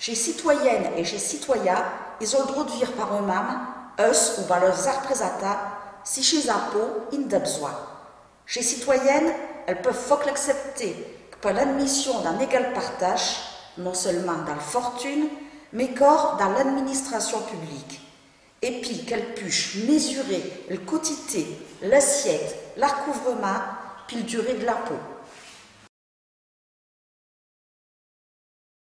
Chez citoyennes et chez citoyens, ils ont le droit de vivre par eux-mêmes, eux ou par leurs représentants, si chez Apo, ils n'ont besoin. Chez citoyennes, elles peuvent faut l'accepter que par l'admission d'un égal partage, non seulement dans la fortune, mais encore dans l'administration publique. Et puis qu'elles puissent mesurer le quotité, l'assiette, le recouvrement, puis le durée de l'impôt.